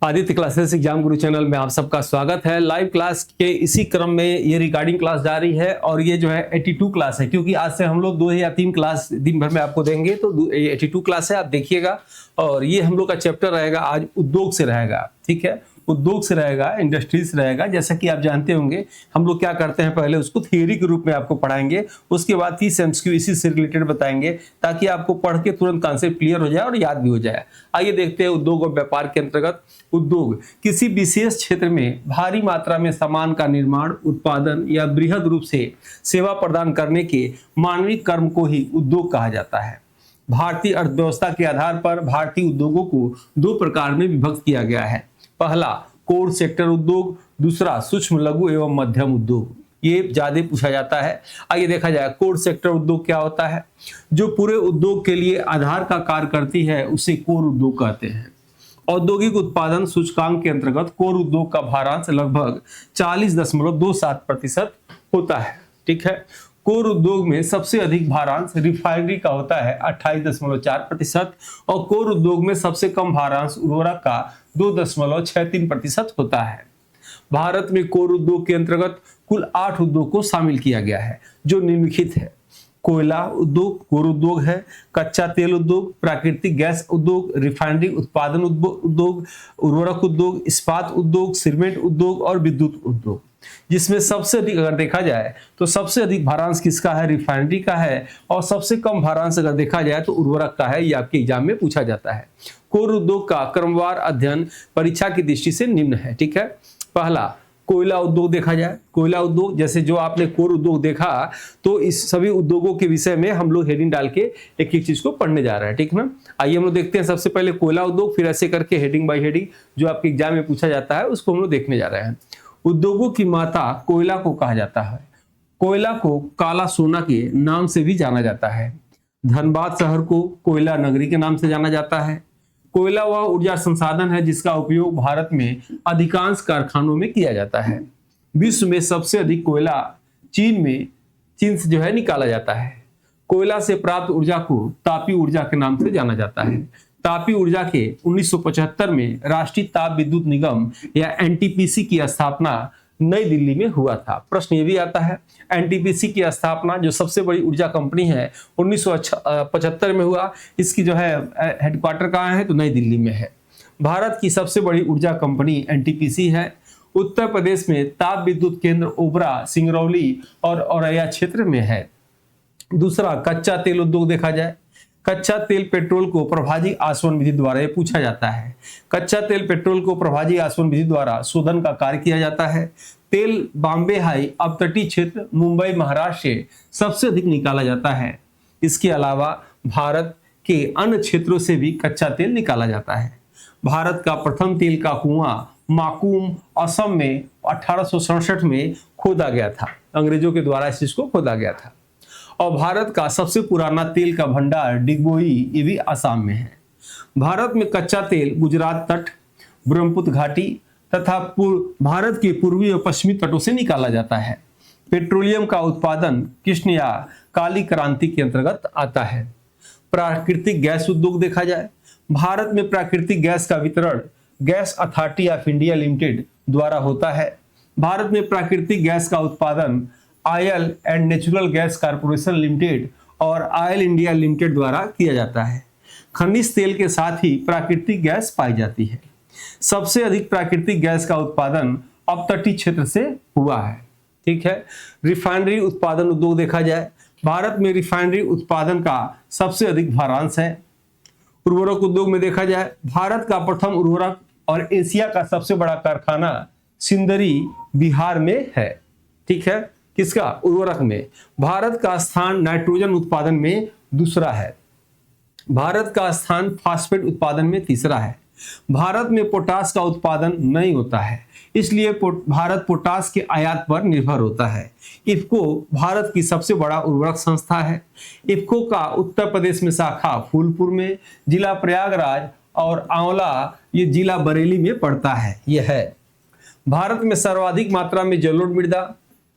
Aditya classes exam गुरु channel में आप सबका स्वागत है। लाइव क्लास के इसी क्रम में ये रिकॉर्डिंग क्लास जारी है और ये जो है 82 क्लास है, क्योंकि आज से हम लोग 2 या 3 क्लास दिन भर में आपको देंगे, तो ये 82 क्लास है, आप देखिएगा। और ये हम लोग का चैप्टर रहेगा आज उद्योग से रहेगा, ठीक है, उद्योग से रहेगा, इंडस्ट्रीज रहेगा। जैसा कि आप जानते होंगे हम लोग क्या करते हैं, पहले उसको थियरी के रूप में आपको पढ़ाएंगे, उसके बाद 30 MCQ इसी से रिलेटेड बताएंगे, ताकि आपको पढ़ के तुरंत कॉन्सेप्ट क्लियर हो जाए और याद भी हो जाए। आइए देखते हैं उद्योग और व्यापार के अंतर्गत। उद्योग किसी विशेष क्षेत्र में भारी मात्रा में सामान का निर्माण, उत्पादन या बृहद रूप से सेवा प्रदान करने के मानवीय कर्म को ही उद्योग कहा जाता है। भारतीय अर्थव्यवस्था के आधार पर भारतीय उद्योगों को 2 प्रकार में विभक्त किया गया है। पहला कोर सेक्टर उद्योग, दूसरा सूक्ष्म लघु एवं मध्यम उद्योग। ये ज्यादा पूछा जाता है। आइए देखा जाए कोर सेक्टर उद्योग क्या होता है। जो पूरे उद्योग के लिए आधार का कार्य करती है उसे कोर उद्योग कहते हैं। औद्योगिक उत्पादन सूचकांक के अंतर्गत कोर उद्योग का भारांश लगभग 40.27% होता है, ठीक है। कोर उद्योग में सबसे अधिक भारांश रिफाइनरी का होता है 28.4% और कोर उद्योग में सबसे कम भारांश उर्वरक का 2.63% होता है। भारत में कोर उद्योग के अंतर्गत कुल 8 उद्योग को शामिल किया गया है, जो निम्नलिखित है। कोयला उद्योग कोर उद्योग है, कच्चा तेल उद्योग, प्राकृतिक गैस उद्योग, रिफाइनरी उत्पादन उद्योग, उर्वरक उद्योग, इस्पात उद्योग, सीमेंट उद्योग और विद्युत उद्योग। जिसमें सबसे अधिक अगर देखा जाए तो सबसे अधिक भारांश किसका है, रिफाइनरी का है, और सबसे कम भारांश अगर देखा जाए तो उर्वरक का है। ये आपके एग्जाम में पूछा जाता है। कोर उद्योग का क्रमवार अध्ययन परीक्षा की दृष्टि से निम्न है, ठीक है। पहला कोयला उद्योग देखा जाए। कोयला उद्योग, जैसे जो आपने कोर उद्योग देखा, तो इस सभी उद्योगों के विषय में हम लोग हेडिंग डाल के एक एक चीज को पढ़ने जा रहे हैं, ठीक ना। आइए हम लोग देखते हैं सबसे पहले कोयला उद्योग, फिर ऐसे करके हेडिंग बाय हेडिंग जो आपके एग्जाम में पूछा जाता है उसको हम लोग देखने जा रहे हैं। उद्योगों की माता कोयला को कहा जाता है। कोयला को काला सोना के नाम से भी जाना जाता है। धनबाद शहर को कोयला नगरी के नाम से जाना जाता है। कोयला वह ऊर्जा संसाधन है जिसका उपयोग भारत में अधिकांश कारखानों में किया जाता है। विश्व में सबसे अधिक कोयला चीन से जो है निकाला जाता है। कोयला से प्राप्त ऊर्जा को तापीय ऊर्जा के नाम से जाना जाता है। तापीय ऊर्जा के 1975 में राष्ट्रीय ताप विद्युत निगम या एनटीपीसी की स्थापना नई दिल्ली में हुआ था। प्रश्न ये भी आता है, एनटीपीसी की स्थापना जो सबसे बड़ी ऊर्जा कंपनी है 1975 में हुआ। इसकी जो है हेडक्वार्टर कहाँ है, तो नई दिल्ली में है। भारत की सबसे बड़ी ऊर्जा कंपनी एनटीपीसी है। उत्तर प्रदेश में ताप विद्युत केंद्र ओबरा, सिंगरौली और औरैया क्षेत्र में है। दूसरा कच्चा तेल उद्योग देखा जाए। कच्चा तेल पेट्रोल को प्रभाजी आसवन विधि द्वारा ये पूछा जाता है। कच्चा तेल पेट्रोल को प्रभाजी आसवन विधि द्वारा शोधन का कार्य किया जाता है। तेल बॉम्बे हाई अपतटीय क्षेत्र मुंबई महाराष्ट्र से सबसे अधिक निकाला जाता है। इसके अलावा भारत के अन्य क्षेत्रों से भी कच्चा तेल निकाला जाता है। भारत का प्रथम तेल का कुआं माकूम असम में 1867 में खोदा गया था। अंग्रेजों के द्वारा इस चीज को खोदा गया था। और भारत का सबसे पुराना तेल का भंडार डिगबोई, ये भी असम में है। भारत में कच्चा तेल गुजरात तट, ब्रह्मपुत्र घाटी तथा भारत के पूर्वी और पश्चिमी तटों से निकाला जाता है। पेट्रोलियम का उत्पादन कृष्ण या काली क्रांति के अंतर्गत आता है। प्राकृतिक गैस उद्योग देखा जाए। भारत में प्राकृतिक गैस का वितरण gas authority of India limited द्वारा होता है। भारत में प्राकृतिक गैस का उत्पादन oil and natural gas corporation limited और ऑयल इंडिया लिमिटेड द्वारा किया जाता है। खनिज तेल के साथ ही प्राकृतिक गैस पाई जाती है। सबसे अधिक प्राकृतिक गैस का उत्पादन अपतटीय क्षेत्र से हुआ है, ठीक है। रिफाइनरी उत्पादन उद्योग देखा जाए। भारत में रिफाइनरी उत्पादन का सबसे अधिक भारांश है। उर्वरक उद्योग में देखा जाए, भारत का प्रथम उर्वरक और एशिया का सबसे बड़ा कारखाना सिंदरी बिहार में है, ठीक है। किसका, उर्वरक में। भारत का स्थान नाइट्रोजन उत्पादन में दूसरा है। भारत का स्थान फास्फेट उत्पादन में तीसरा है। भारत में पोटास का उत्पादन नहीं होता है, इसलिए भारत पोटास के आयात पर निर्भर होता है। इफ्को भारत की सबसे बड़ा उर्वरक संस्था है। इफ्को का उत्तर प्रदेश में शाखा फूलपुर में, जिला प्रयागराज और आंवला ये जिला बरेली में पड़ता है। यह है भारत में सर्वाधिक मात्रा में जलोढ़ मृदा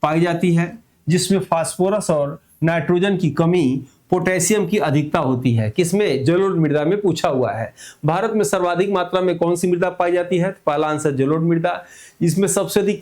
पाई जाती है, जिसमें फास्फोरस और नाइट्रोजन की कमी पोटेशियम की अधिकता होती है? किसमें? जलोढ़ मृदा में पूछा हुआ है। भारत में सर्वाधिक मात्रा में कौन सी मृदा पाई जाती है? तो पहला आंसर जलोढ़ मृदा। इसमें सबसे अधिक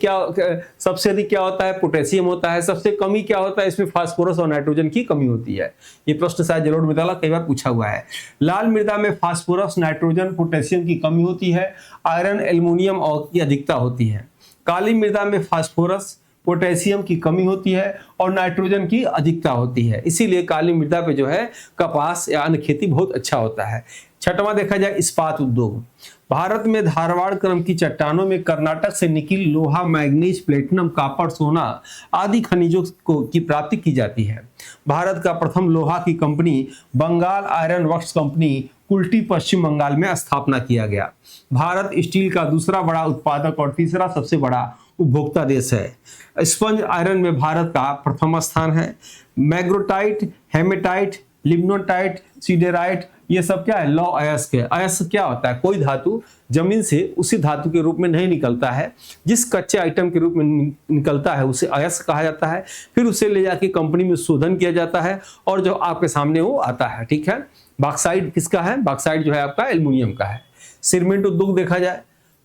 क्या होता है? पोटेशियम होता है। सबसे कमी क्या होता है? इसमें फास्फोरस और नाइट्रोजन की कमी होती है। ये प्रश्न शायद जलोढ़ मृदा कई बार पूछा हुआ है। लाल मृदा में फास्फोरस, नाइट्रोजन, पोटेशियम की कमी होती है। आयरन, एल्युमिनियम और की अधिकता होती है। काली मृदा में फास्फोरस, पोटेशियम की कमी होती है और नाइट्रोजन की अधिकता होती है। इसीलिए काली मृदा पे जो है कपास या अन्य खेती बहुत अच्छा होता है। छठवां देखा जाए इस्पात उद्योग। भारत में धारवाड़ क्रम की चट्टानों में कर्नाटक से निकिल, लोहा, मैग्नीज, प्लेटिनम, कॉपर, सोना आदि खनिजों की प्राप्ति की जाती है। भारत का प्रथम लोहा की company Bengal iron works company Kulti Paschim Bengal में स्थापना किया गया। भारत स्टील का दूसरा बड़ा उत्पादक और तीसरा सबसे बड़ा उपभोक्ता देश है। स्पंज आयरन में भारत का प्रथम स्थान है। मैग्नेटाइट, हेमेटाइट, लिग्नोटाइट, सीडेराइट ये सब क्या है? लौ अयस्क है। अयस्क क्या होता है? कोई धातु जमीन से उसी धातु के रूप में नहीं निकलता है, जिस कच्चे आइटम के रूप में निकलता है उसे अयस्क कहा जाता है। फिर उसे ले जाके कंपनी में शोधन किया जाता है और जो आपके सामने वो आता है। ठीक है। बॉक्साइट किसका है? बॉक्साइट जो है आपका एल्युमिनियम का है। सीमेंट उद्योग देखा जाए,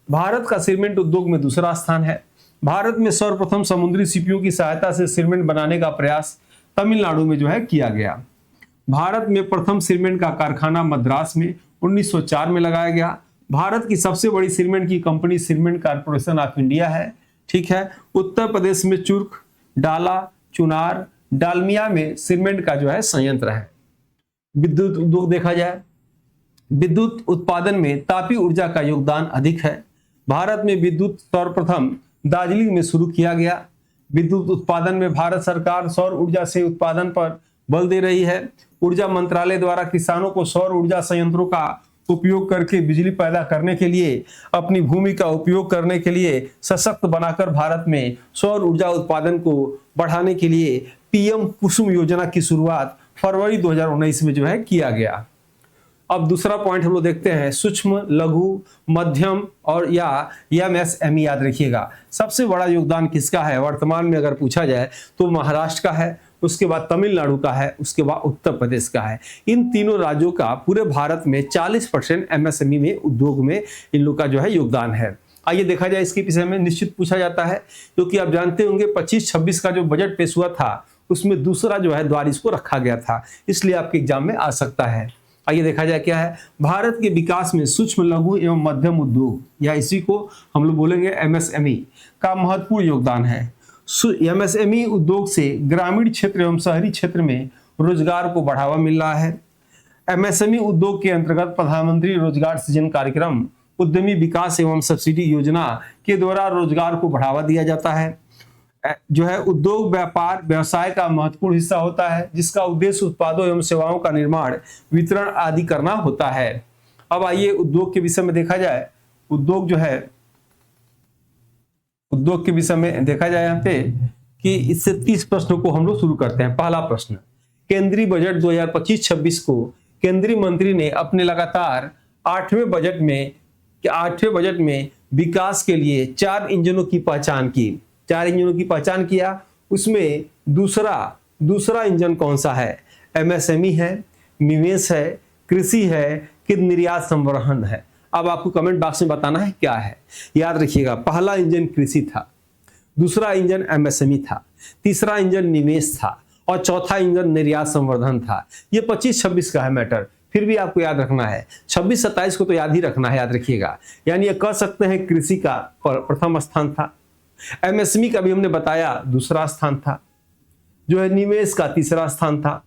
भारत का सीमेंट उद्योग में दूसरा स्थान है। भारत में सर्वप्रथम समुद्री सीपियों की सहायता से सीमेंट बनाने का प्रयास तमिलनाडु में जो है किया गया। भारत में प्रथम सीमेंट का कारखाना मद्रास में 1904 में लगाया गया। भारत की सबसे बड़ी सीमेंट की company cement corporation of India है। ठीक है। उत्तर प्रदेश में चुर्क, डाला, चुनार, डालमिया में सीमेंट का जो है संयंत्र है। विद्युत उद्योग देखा जाए, विद्युत उत्पादन में तापीय ऊर्जा का योगदान अधिक है। भारत में विद्युत सर्वप्रथम दार्जिलिंग में शुरू किया गया। विद्युत उत्पादन में भारत सरकार सौर ऊर्जा से उत्पादन पर बल दे रही है। ऊर्जा मंत्रालय द्वारा किसानों को सौर ऊर्जा संयंत्रों का उपयोग करके बिजली पैदा करने के लिए, अपनी भूमि का उपयोग करने के लिए सशक्त बनाकर भारत में सौर ऊर्जा उत्पादन को बढ़ाने के लिए पीएम कुसुम योजना की शुरुआत फरवरी 2019 में जो है किया गया। अब दूसरा पॉइंट हम लोग देखते हैं, सूक्ष्म, लघु, मध्यम और या एमएसएमई याद रखिएगा। सबसे बड़ा योगदान किसका है वर्तमान में अगर पूछा जाए तो महाराष्ट्र का है, उसके बाद तमिलनाडु का है, उसके बाद उत्तर प्रदेश का है। इन तीनों राज्यों का पूरे भारत में 40% एमएसएमई में उद्योग में इन लोग का जो है योगदान है। आइए देखा जाए इसके पीछे में निश्चित पूछा जाता है, क्योंकि आप जानते होंगे 25-26 का जो बजट पेश हुआ था उसमें दूसरा जो है द्वार इसको रखा गया था, इसलिए आपके एग्जाम में आ सकता है। आइए देखा जाए क्या है, भारत के विकास में सूक्ष्म, लघु एवं मध्यम उद्योग या इसी को हम लोग बोलेंगे एमएसएमई का महत्वपूर्ण योगदान है। एमएसएमई उद्योग से ग्रामीण क्षेत्र एवं शहरी क्षेत्र में रोजगार को बढ़ावा मिल रहा है। एमएसएमई उद्योग के अंतर्गत प्रधानमंत्री रोजगार सृजन कार्यक्रम, उद्यमी विकास एवं सब्सिडी योजना के द्वारा रोजगार को बढ़ावा दिया जाता है। जो है उद्योग व्यापार व्यवसाय का महत्वपूर्ण हिस्सा होता है, जिसका उद्देश्य उत्पादों एवं सेवाओं का निर्माण, वितरण आदि करना होता है। अब आइए उद्योग के विषय में देखा जाए। उद्योग जो है, उद्योग के विषय में देखा जाए यहाँ पे कि इससे 30 प्रश्नों को हम लोग शुरू करते हैं। पहला प्रश्न, केंद्रीय बजट 2025-26 को केंद्रीय मंत्री ने अपने लगातार 8वें बजट में विकास के लिए 4 इंजनों की पहचान की। 4 इंजनों की पहचान किया, उसमें दूसरा इंजन कौन सा है? एमएसएमई है, निवेश है, कृषि है कि निर्यात संवर्धन है? अब आपको कमेंट बॉक्स में बताना है क्या है। याद रखिएगा, पहला इंजन कृषि था, दूसरा इंजन एमएसएमई था, तीसरा इंजन निवेश था और चौथा इंजन निर्यात संवर्धन था। ये 25-26 का है मैटर, फिर भी आपको याद रखना है। 26-27 को तो याद ही रखना है, याद रखिएगा। यानी ये कह सकते हैं कृषि का प्रथम स्थान था, एमएसएमई का भी हमने बताया दूसरा स्थान था, जो है निवेश का तीसरा स्थान था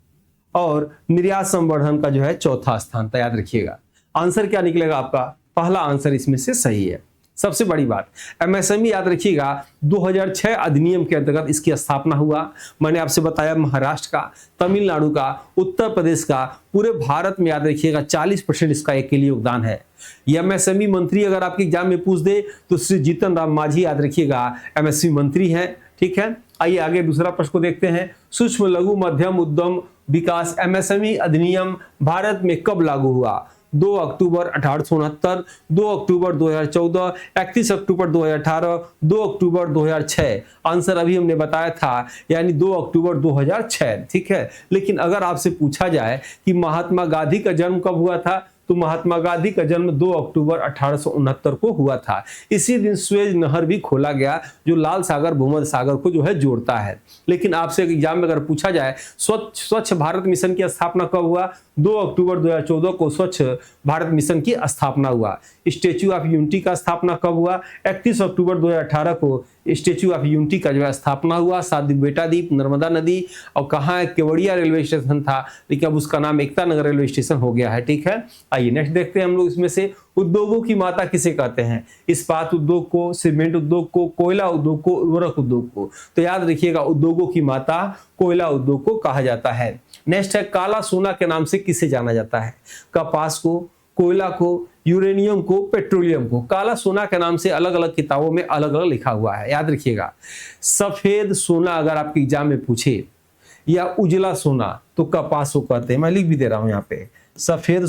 और निर्यात संवर्धन का जो है चौथा स्थान था। याद रखिएगा, आंसर क्या निकलेगा आपका? पहला आंसर इसमें से सही है। सबसे बड़ी बात, एमएसएमई याद रखिएगा 2006 अधिनियम के अंतर्गत इसकी स्थापना हुआ। मैंने आपसे बताया महाराष्ट्र का, तमिलनाडु का, उत्तर प्रदेश का, पूरे भारत में याद रखिएगा 40% इसका एक के लिए योगदान है। एमएसएमई मंत्री अगर आपके एग्जाम में पूछ दे तो श्री जीतन राम मांझी याद रखिएगा एमएसएमई मंत्री है। ठीक है, आइए आगे दूसरा प्रश्न को देखते हैं। सूक्ष्म, लघु, मध्यम उद्यम विकास एमएसएमई अधिनियम भारत में कब लागू हुआ? 2 अक्टूबर 1869, 2 अक्टूबर 2014, 31 अक्टूबर 2018, 2 अक्टूबर 2006। आंसर अभी हमने बताया था, यानी 2 अक्टूबर 2006, ठीक है। लेकिन अगर आपसे पूछा जाए कि महात्मा गांधी का जन्म कब हुआ था, तो महात्मा गांधी का जन्म 2 अक्टूबर 1869 को हुआ था। इसी दिन सुएज नहर भी खोला गया, जो लाल सागर भूमध्य सागर को जो है जोड़ता है। लेकिन आपसे एग्जाम में अगर पूछा जाए स्वच्छ भारत मिशन की स्थापना कब हुआ, 2 अक्टूबर 2014 को स्वच्छ भारत मिशन की स्थापना हुआ। स्टेच्यू ऑफ यूनिटी का स्थापना कब हुआ, 31 अक्टूबर 2018 को स्टेच्यू ऑफ यूनिटी का जो है स्थापना हुआ। सातद्वीप बेटा द्वीप, नर्मदा नदी, और कहाँ है, केवड़िया रेलवे स्टेशन था, लेकिन अब उसका नाम एकता नगर रेलवे स्टेशन हो गया है, ठीक है। आइए नेक्स्ट देखते हैं हम लोग इसमें से उद्योगों की माता किसे कहते हैं। इस्पात उद्योग को, सीमेंट उद्योग को, कोयला उद्योग को, उर्वरक उद्योग को। तो याद रखिएगा, उद्योगों की माता कोयला उद्योग को कहा जाता है। नेक्स्ट है काला सोना के नाम से किसे जाना जाता है। कपास को, कोयला को, यूरेनियम को, पेट्रोलियम को। काला सोना के नाम से अलग अलग किताबों में अलग अलग लिखा हुआ है, याद रखिएगा। सफेद सोना अगर आपके एग्जाम में पूछे, या उजला सोना, तो कपास को कहते हैं। मैं लिख भी दे रहा हूं यहाँ पे, सफेद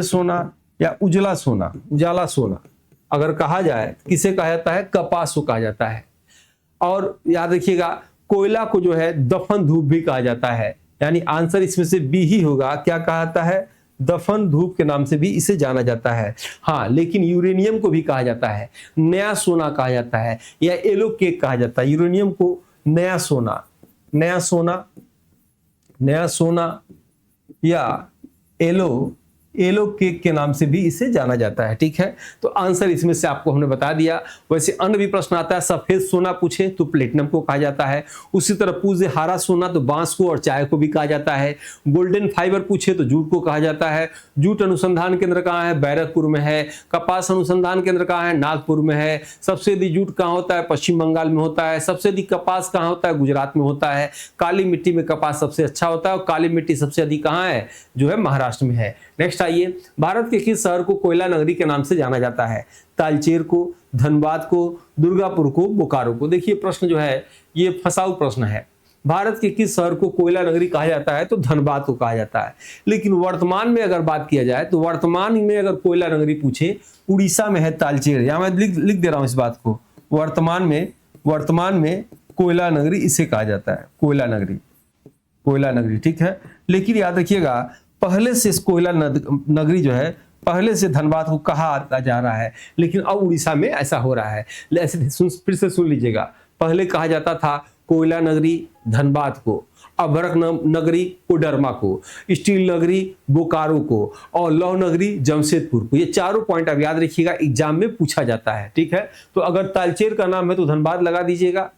सोना या उजला सोना अगर कहा जाए, किसे कहा जाता है, कपास को कहा जाता है। और याद रखिएगा, कोयला को जो है दफन धूप भी कहा जाता है, यानी आंसर इसमें से बी ही होगा। क्या कहा जाता है, दफन धूप के नाम से भी इसे जाना जाता है। हाँ, लेकिन यूरेनियम को भी कहा जाता है, नया सोना कहा जाता है, या येलो केक कहा जाता है। यूरेनियम को नया सोना या येलो केक के नाम से भी इसे जाना जाता है, ठीक है। तो आंसर इसमें से आपको हमने बता दिया। वैसे अन्य भी प्रश्न आता है, सफेद सोना पूछे तो प्लेटिनम को कहा जाता है। उसी तरह पूछे हरा सोना तो बांस को और चाय को भी कहा जाता है। गोल्डन फाइबर पूछे तो जूट को कहा जाता है। जूट अनुसंधान केंद्र कहाँ है, बैरकपुर में है। कपास अनुसंधान केंद्र कहाँ है, नागपुर में है। सबसे अधिक जूट कहाँ होता है, पश्चिम बंगाल में होता है। सबसे अधिक कपास कहाँ होता है, गुजरात में होता है। काली मिट्टी में कपास सबसे अच्छा होता है, और काली मिट्टी सबसे अधिक कहाँ है, जो है महाराष्ट्र में है। नेक्स्ट आइए, भारत के किस शहर को कोयला नगरी के नाम से जाना जाता है। तालचेर को, धनबाद को, दुर्गापुर को, बोकारो को। देखिए प्रश्न जो है ये फंसाऊ प्रश्न है। भारत के किस शहर को कोयला नगरी कहा जाता है, तो धनबाद को कहा जाता है। लेकिन वर्तमान में अगर बात किया जाए, तो वर्तमान में अगर कोयला नगरी पूछे, उड़ीसा में है तालचेर। यहां मैं लिख दे रहा हूं इस बात को। वर्तमान में कोयला नगरी इसे कहा जाता है, कोयला नगरी, ठीक है। लेकिन याद रखिएगा, पहले से कोयला नगरी जो है, पहले से धनबाद को कहा आता जा रहा है, लेकिन अब उड़ीसा में ऐसा हो रहा है। फिर से सुन लीजिएगा, पहले कहा जाता था कोयला नगरी धनबाद को, अभ्रक नगरी कोडरमा को, स्टील नगरी बोकारो को, और लौह नगरी जमशेदपुर को। ये चारों पॉइंट आप याद रखिएगा, एग्जाम में पूछा जाता है, ठीक है। तो अगर तालचेर का नाम है तो धनबाद लगा दीजिएगा।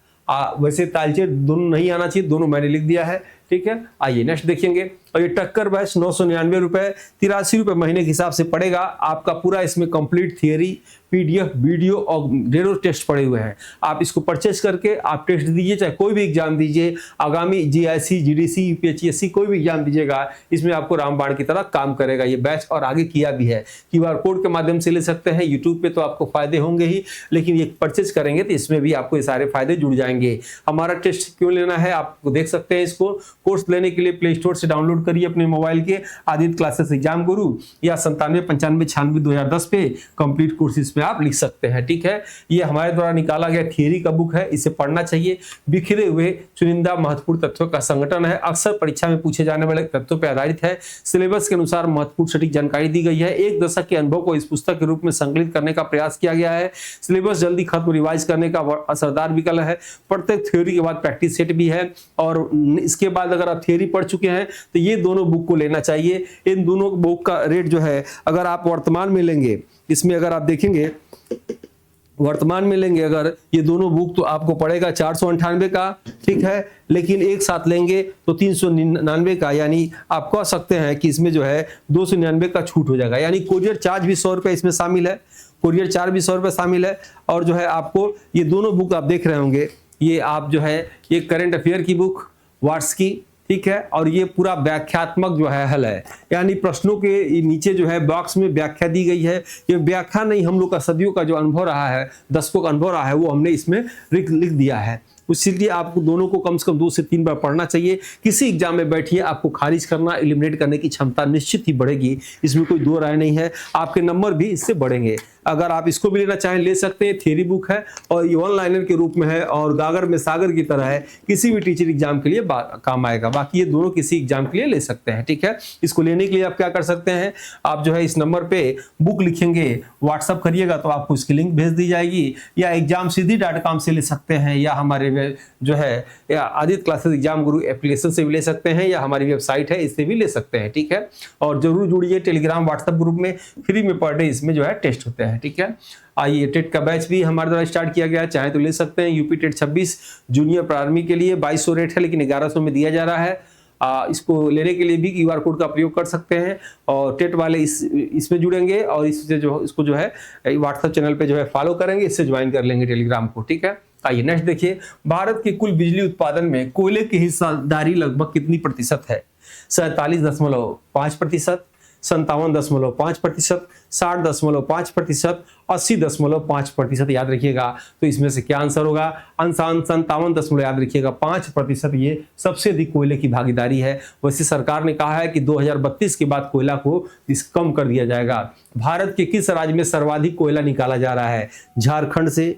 वैसे तालचेर दोनों नहीं आना चाहिए, दोनों मैंने लिख दिया है, ठीक है। आइए नेक्स्ट देखेंगे। और ये टक्कर बैच 999 रुपए, 83 रुपए महीने के हिसाब से पड़ेगा। आपका पूरा इसमें कंप्लीट थियरी, पीडीएफ, वीडियो और ढेरों टेस्ट पड़े हुए हैं। आप इसको परचेज करके आप टेस्ट दीजिए, चाहे कोई भी एग्जाम दीजिए, आगामी जीआईसी, जीडीसी, यूपीएससी कोई भी एग्जाम दीजिएगा, इसमें आपको रामबाण की तरह काम करेगा ये बैच। और आगे किया भी है, क्यूआर कोड के माध्यम से ले सकते हैं। यूट्यूब पे तो आपको फायदे होंगे ही, लेकिन ये परचेज करेंगे तो इसमें भी आपको ये सारे फायदे जुड़ जाएंगे। हमारा टेस्ट क्यों लेना है, आप देख सकते हैं इसको। कोर्स लेने के लिए प्ले स्टोर से डाउनलोड करिए अपने मोबाइल के, आदित्य क्लासेस एग्जाम गुरु, या 9795962010 पे कंप्लीट कोर्सेज पे आप लिख सकते हैं, ठीक है। ये हमारे द्वारा निकाला गया थियरी का बुक है, इसे पढ़ना चाहिए। बिखरे हुए चुनिंदा महत्वपूर्ण तत्वों का संगठन है, अक्सर परीक्षा में पूछे जाने वाले तत्वों पर आधारित है। सिलेबस के अनुसार महत्वपूर्ण सटीक जानकारी दी गई है। एक दशक के अनुभव को इस पुस्तक के रूप में संकलित करने का प्रयास किया गया है। सिलेबस जल्दी खत्म, रिवाइज करने का असरदार विकल्प है। प्रत्येक थ्योरी के बाद प्रैक्टिस सेट भी है, और इसके बाद अगर आप थियरी पढ़ चुके हैं तो ये दोनों बुक को लेना चाहिए। इन दोनों बुक का रेट जो है, अगर आप वर्तमान में लेंगे, इसमें अगर आप देखेंगे वर्तमान में लेंगे अगर ये दोनों बुक, तो आपको पड़ेगा 498 का, ठीक है। लेकिन एक साथ लेंगे तो 399 का, यानी आप कह सकते हैं कि इसमें जो है 299 का छूट हो जाएगा। यानी कोरियर चार्ज भी 100 रुपये इसमें शामिल है, कोरियर चार्ज भी 100 रुपये शामिल है। और जो है आपको ये दोनों बुक आप देख रहे होंगे, ये आप जो है ये करंट अफेयर की बुक वाट्स की, ठीक है। और ये पूरा व्याख्यात्मक जो है हल है, यानी प्रश्नों के नीचे जो है बॉक्स में व्याख्या दी गई है। ये व्याख्या नहीं, हम लोग का सदियों का जो अनुभव रहा है, दशकों का अनुभव रहा है, वो हमने इसमें लिख दिया है। इसीलिए आपको दोनों को कम से कम 2 से 3 बार पढ़ना चाहिए। किसी एग्जाम में बैठिए, आपको खारिज करना, एलिमिनेट करने की क्षमता निश्चित ही बढ़ेगी, इसमें कोई दो राय नहीं है। आपके नंबर भी इससे बढ़ेंगे। अगर आप इसको भी लेना चाहें ले सकते हैं, थ्योरी बुक है और ये ऑनलाइनर के रूप में है और गागर में सागर की तरह है, किसी भी टीचर एग्जाम के लिए काम आएगा। बाकी ये दोनों किसी एग्जाम के लिए ले सकते हैं, ठीक है। इसको लेने के लिए आप क्या कर सकते हैं, आप जो है इस नंबर पे बुक लिखेंगे, व्हाट्सअप करिएगा तो आपको इसकी लिंक भेज दी जाएगी, या examsiddhi.com से ले सकते हैं, या हमारे जो है या आदित्य क्लासेस एग्जाम गुरु एप्लीकेशन से भी ले सकते हैं, या हमारी वेबसाइट है इससे भी ले सकते हैं, ठीक है। और जरूर जुड़िए टेलीग्राम व्हाट्सएप ग्रुप में, फ्री में पर डे इसमें जो है टेस्ट होते हैं, ठीक है। आइए, टेट का बैच भी हमारे द्वारा स्टार्ट किया गया है, चाहे तो ले सकते हैं। यूपी टेट 26 जूनियर प्रारंभिक के लिए 2200 रेट है, लेकिन 1100 में दिया जा रहा है। इसको लेने के लिए भी QR कोड का प्रयोग कर सकते हैं, और टेट वाले इसमें जुड़ेंगे और इससे जो इसको जो है व्हाट्सएप चैनल पे जो है फॉलो करेंगे, इससे ज्वाइन कर लेंगे टेलीग्राम को, ठीक है। आइए नेक्स्ट देखिए, भारत के कुल बिजली उत्पादन में कोयले की हिस्सेदारी लगभग कितनी प्रतिशत है? 47.5%, 57.5%, 60.5%, 80.5%। याद रखिएगा, तो इसमें से क्या आंसर होगा? 57 याद रखिएगा, 5% ये सबसे अधिक कोयले की भागीदारी है। वैसे सरकार ने कहा है कि 2032 के बाद कोयला को कम कर दिया जाएगा। भारत के किस राज्य में सर्वाधिक कोयला निकाला जा रहा है? झारखंड से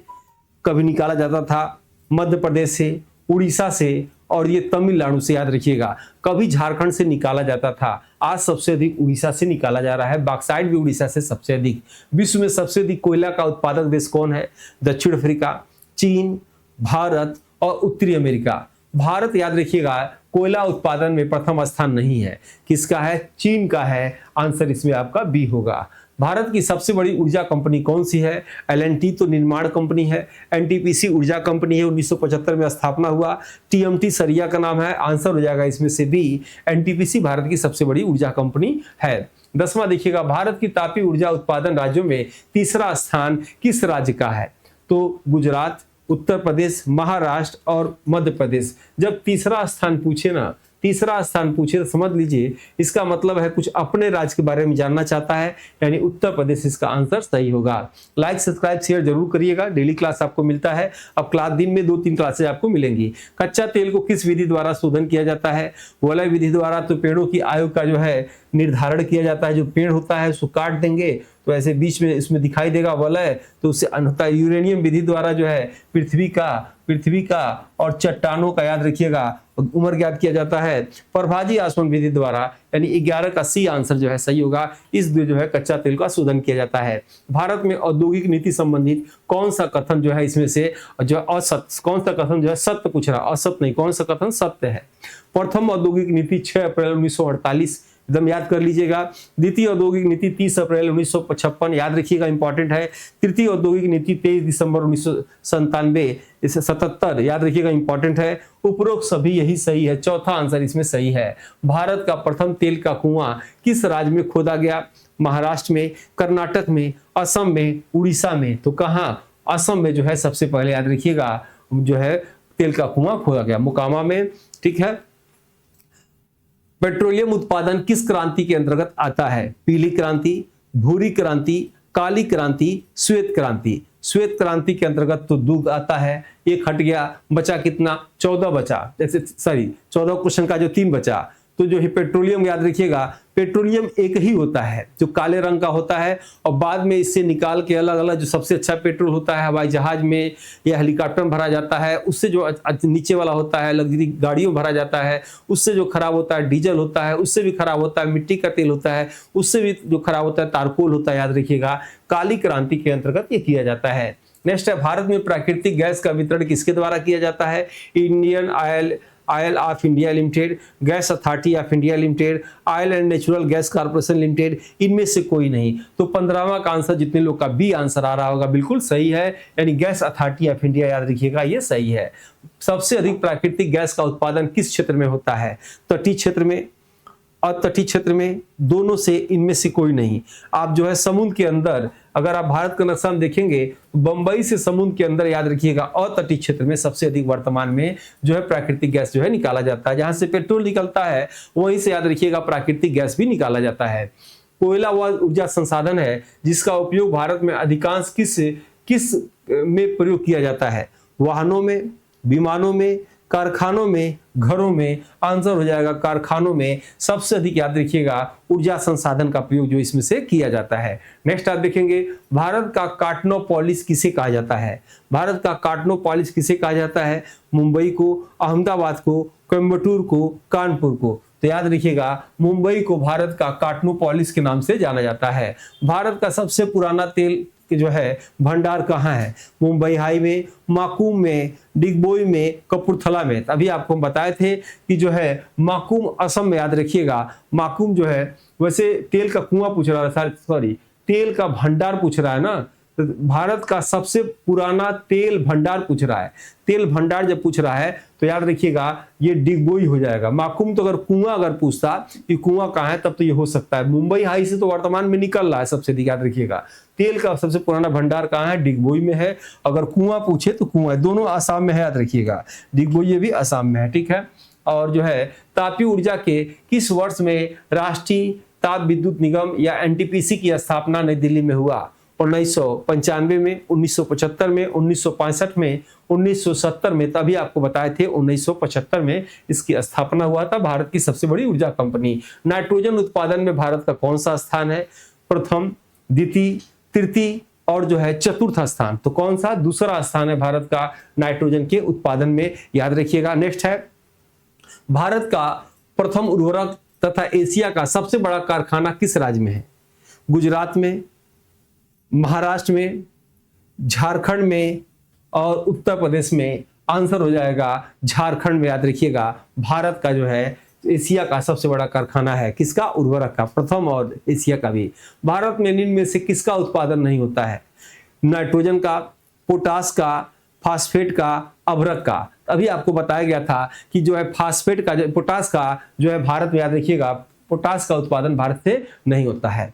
कभी निकाला जाता था, मध्य प्रदेश से, उड़ीसा से, और ये तमिलनाडु से। याद रखिएगा, कभी झारखंड से निकाला जाता था, आज सबसे अधिक उड़ीसा से निकाला जा रहा है। बॉक्साइट भी उड़ीसा से सबसे अधिक। विश्व में सबसे अधिक कोयला का उत्पादक देश कौन है? दक्षिण अफ्रीका, चीन, भारत और उत्तरी अमेरिका। भारत याद रखिएगा कोयला उत्पादन में प्रथम स्थान नहीं है, किसका है? चीन का है। आंसर इसमें आपका बी होगा। भारत की सबसे बड़ी ऊर्जा कंपनी कौन सी है? L&T तो निर्माण कंपनी है, NTPC ऊर्जा कंपनी है, 1975 में स्थापना हुआ। TMT सरिया का नाम है। आंसर हो जाएगा इसमें से बी, NTPC भारत की सबसे बड़ी ऊर्जा कंपनी है। 10वां देखिएगा, भारत की तापीय ऊर्जा उत्पादन राज्यों में तीसरा स्थान किस राज्य का है? तो गुजरात, उत्तर प्रदेश, महाराष्ट्र और मध्य प्रदेश। जब तीसरा स्थान पूछे ना, तीसरा स्थान पूछे तो समझ लीजिए इसका मतलब है कुछ अपने राज्य के बारे में जानना चाहता है, यानी उत्तर प्रदेश इसका आंसर सही होगा। लाइक, सब्सक्राइब, शेयर जरूर करिएगा। डेली क्लास आपको मिलता है। अब क्लास दिन में 2-3 क्लासेज आपको मिलेंगी। कच्चा तेल को किस विधि द्वारा शोधन किया जाता है? वलय विधि द्वारा। तो पेड़ों की आयु का जो है निर्धारण किया जाता है। जो पेड़ होता है उसको काट देंगे तो ऐसे बीच में इसमें दिखाई देगा वलय, तो उससे होता है यूरेनियम विधि द्वारा जो है पृथ्वी का और चट्टानों का, याद रखिएगा, उम्र ज्ञात किया जाता है। प्रभाजी आसवन विधि द्वारा, यानी 11 का सी आंसर जो है सही होगा। इस जो है कच्चा तेल का शोधन किया जाता है। भारत में औद्योगिक नीति संबंधित कौन सा कथन जो है इसमें से जो असत्य, कौन सा कथन जो है सत्य पूछ रहा, असत्य नहीं, कौन सा कथन सत्य है? प्रथम औद्योगिक नीति 6 अप्रैल 1948, एकदम याद कर लीजिएगा। द्वितीय औद्योगिक नीति 30 अप्रैल 1955, याद रखिएगा, इंपॉर्टेंट है। तृतीय औद्योगिक नीति 23 दिसंबर 1997, इसे 77, याद रखिएगा, इंपॉर्टेंट है। उपरोक्त सभी यही सही है। चौथा आंसर इसमें सही है। भारत का प्रथम तेल का कुआं किस राज्य में खोदा गया? महाराष्ट्र में, कर्नाटक में, असम में, उड़ीसा में। तो कहां? असम में जो है सबसे पहले, याद रखिएगा, जो है तेल का कुआं खोदा गया, मोकामा में, ठीक है। पेट्रोलियम उत्पादन किस क्रांति के अंतर्गत आता है? पीली क्रांति, भूरी क्रांति, काली क्रांति, श्वेत क्रांति। श्वेत क्रांति के अंतर्गत तो दूध आता है। एक हट गया, बचा कितना? 14 बचा, जैसे 14 क्वेश्चन का जो 3 बचा। तो जो है पेट्रोलियम, याद रखिएगा, पेट्रोलियम एक ही होता है जो काले रंग का होता है, और बाद में इससे निकाल के अलग अलग जो सबसे अच्छा पेट्रोल होता है हवाई जहाज में या हेलीकॉप्टर में भरा जाता है, उससे जो नीचे वाला होता है लग्जरी गाड़ियों में भरा जाता है, उससे जो खराब होता है डीजल होता है, उससे भी खराब होता है मिट्टी का तेल होता है, उससे भी जो खराब होता है तारकोल होता है। याद रखिएगा, काली क्रांति के अंतर्गत ये किया जाता है। नेक्स्ट है, भारत में प्राकृतिक गैस का वितरण किसके द्वारा किया जाता है? Indian oil of India limited, gas authority of India limited, oil and natural gas corporation limited, इनमें से कोई नहीं। तो 15वां का आंसर जितने लोग का बी आंसर आ रहा होगा बिल्कुल सही है, यानी गैस अथॉरिटी ऑफ इंडिया, याद रखिएगा, ये सही है। सबसे अधिक प्राकृतिक गैस का उत्पादन किस क्षेत्र में होता है? तटीय क्षेत्र में, अतटीय क्षेत्र में, दोनों से, इनमें से कोई नहीं। आप जो है समुद्र के अंदर, अगर आप भारत का नक्शा में देखेंगे तो बंबई से समुद्र के अंदर, याद रखिएगा, अतटीय क्षेत्र में सबसे अधिक वर्तमान में जो है प्राकृतिक गैस जो है निकाला जाता है। जहां से पेट्रोल निकलता है वहीं से, याद रखिएगा, प्राकृतिक गैस भी निकाला जाता है। कोयला वह ऊर्जा संसाधन है जिसका उपयोग भारत में अधिकांश किस में प्रयोग किया जाता है? वाहनों में, विमानों में, कारखानों में, घरों में। आंसर हो जाएगा कारखानों में सबसे अधिक याद रखिएगा ऊर्जा संसाधन का प्रयोग जो इसमें से किया जाता है। नेक्स्ट आप देखेंगे भारत का कार्टनोपोलिस किसे कहा जाता है। भारत का कार्टनोपोलिस किसे कहा जाता है? मुंबई को, अहमदाबाद को, कोयम्बटूर को, कानपुर को। तो याद रखिएगा मुंबई को भारत का कार्टनोपोलिस के नाम से जाना जाता है। भारत का सबसे पुराना तेल जो है भंडार कहाँ है? मुंबई हाई में, माकूम में, डिगबोई में, कपूरथला में। अभी आपको हम बताए थे कि जो है माकूम असम में, याद रखिएगा माकूम जो है, वैसे तेल का कुआं पूछ रहा है, सॉरी तेल का भंडार पूछ रहा है ना, तो भारत का सबसे पुराना तेल भंडार पूछ रहा है। तेल भंडार जब पूछ रहा है तो याद रखिएगा ये डिगबोई हो जाएगा। माकूम तो अगर कुआं अगर पूछता कि कुआं कहाँ है तब तो ये हो सकता है। मुंबई हाई से तो वर्तमान में निकल रहा है सबसे अधिक, याद रखिएगा तेल का सबसे पुराना भंडार कहाँ है? डिगबोई में है। अगर कुआं पूछे तो कुआं है, दोनों आसाम में है, याद रखिएगा डिगबोई ये भी आसाम में है, ठीक है। और जो है तापीय ऊर्जा के किस वर्ष में राष्ट्रीय ताप विद्युत निगम या एनटीपीसी की स्थापना नई दिल्ली में हुआ? 1995 में, 1975 में, 1965 में, 1970 में। तभी आपको बताए थे 1975 में इसकी स्थापना हुआ था। भारत की सबसे बड़ी ऊर्जा कंपनी। नाइट्रोजन उत्पादन में भारत का कौन सा स्थान है? प्रथम, द्वितीय, तृतीय और जो है चतुर्थ स्थान। तो कौन सा? दूसरा स्थान है भारत का नाइट्रोजन के उत्पादन में, याद रखिएगा। नेक्स्ट है भारत का प्रथम उर्वरक तथा एशिया का सबसे बड़ा कारखाना किस राज्य में है? गुजरात में, महाराष्ट्र में, झारखंड में और उत्तर प्रदेश में। आंसर हो जाएगा झारखंड में, याद रखिएगा। भारत का जो है एशिया का सबसे बड़ा कारखाना है किसका? उर्वरक का, प्रथम और एशिया का भी। भारत में निम्न में से किसका उत्पादन नहीं होता है? नाइट्रोजन का, पोटास का, फास्फेट का, अभ्रक का। अभी आपको बताया गया था कि जो है फास्फेट का, पोटास का जो है भारत में, याद रखिएगा पोटास का उत्पादन भारत से नहीं होता है।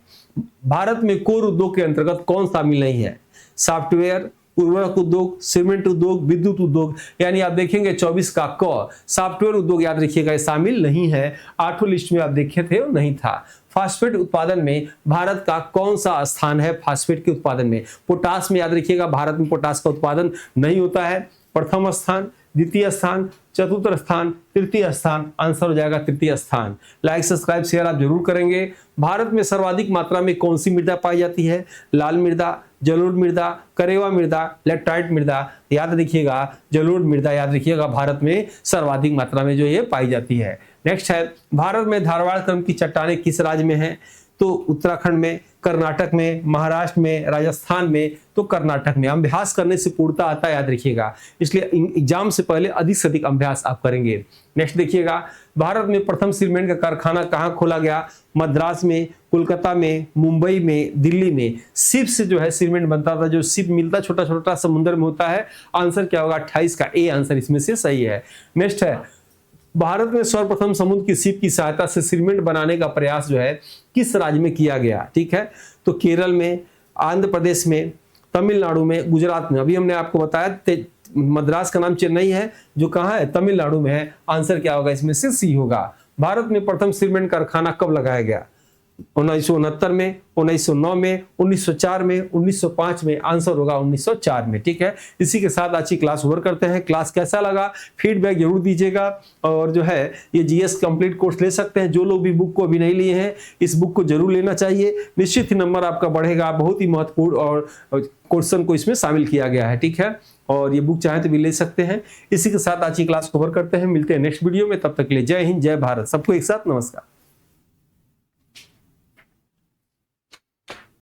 भारत में कोर उद्योग के अंतर्गत कौन शामिल नहीं है? सॉफ्टवेयर, उर्वरक उद्योग, सीमेंट उद्योग, विद्युत उद्योग। यानी आप देखेंगे 24 का क, सॉफ्टवेयर उद्योग याद रखिएगा शामिल नहीं है। 8वें लिस्ट में आप देखे थे नहीं था। फास्फेट उत्पादन में भारत का कौन सा स्थान है? फास्फेट के उत्पादन में। पोटास में याद रखिएगा भारत में पोटास का उत्पादन नहीं होता है। प्रथम स्थान, द्वितीय स्थान, चतुर्थ स्थान, तृतीय स्थान। आंसर हो जाएगा तृतीय स्थान। लाइक, सब्सक्राइब, शेयर आप जरूर करेंगे। भारत में सर्वाधिक मात्रा में कौन सी मृदा पाई जाती है? लाल मृदा, जलोढ़ मृदा, करेवा मृदा, लैटराइट मृदा। याद रखिएगा जलोढ़ मृदा, याद रखिएगा भारत में सर्वाधिक मात्रा में जो ये पाई जाती है। नेक्स्ट है भारत में धारवाड़ क्रम की चट्टानें किस राज्य में है? तो उत्तराखंड में, कर्नाटक में, महाराष्ट्र में, राजस्थान में। तो कर्नाटक में। अभ्यास करने से पूर्णता आता है, याद रखिएगा, इसलिए एग्जाम से पहले अधिक से अधिक अभ्यास आप करेंगे। नेक्स्ट देखिएगा भारत में प्रथम सीमेंट का कारखाना कहाँ खोला गया? मद्रास में, कोलकाता में, मुंबई में, दिल्ली में। शिप से जो है सीमेंट बनता था, जो शिप मिलता छोटा छोटा समुद्र में होता है। आंसर क्या होगा? 28 का ए आंसर इसमें से सही है। नेक्स्ट है भारत में सर्वप्रथम समुद्र की शिप की सहायता से सीमेंट बनाने का प्रयास जो है किस राज्य में किया गया? ठीक है, तो केरल में, आंध्र प्रदेश में, तमिलनाडु में, गुजरात में। अभी हमने आपको बताया मद्रास का नाम चेन्नई है, जो कहाँ है? तमिलनाडु में है। आंसर क्या होगा? इसमें से सी होगा। भारत में प्रथम सीमेंट कारखाना कब लगाया गया? 1969 में, 1909 में, 1904 में, 1905 में। आंसर होगा 1904 में। ठीक है, इसी के साथ आज की क्लास ओवर करते हैं। क्लास कैसा लगा फीडबैक जरूर दीजिएगा, और जो है ये जीएस कंप्लीट कोर्स ले सकते हैं। जो लोग भी बुक को अभी नहीं लिए हैं, इस बुक को जरूर लेना चाहिए। निश्चित ही नंबर आपका बढ़ेगा। बहुत ही महत्वपूर्ण और क्वेश्चन को इसमें शामिल किया गया है। ठीक है, और ये बुक चाहे तो भी ले सकते हैं। इसी के साथ आज की क्लास कवर करते हैं। मिलते हैं नेक्स्ट वीडियो में, तब तक के लिए जय हिंद, जय भारत। सबको एक साथ नमस्कार।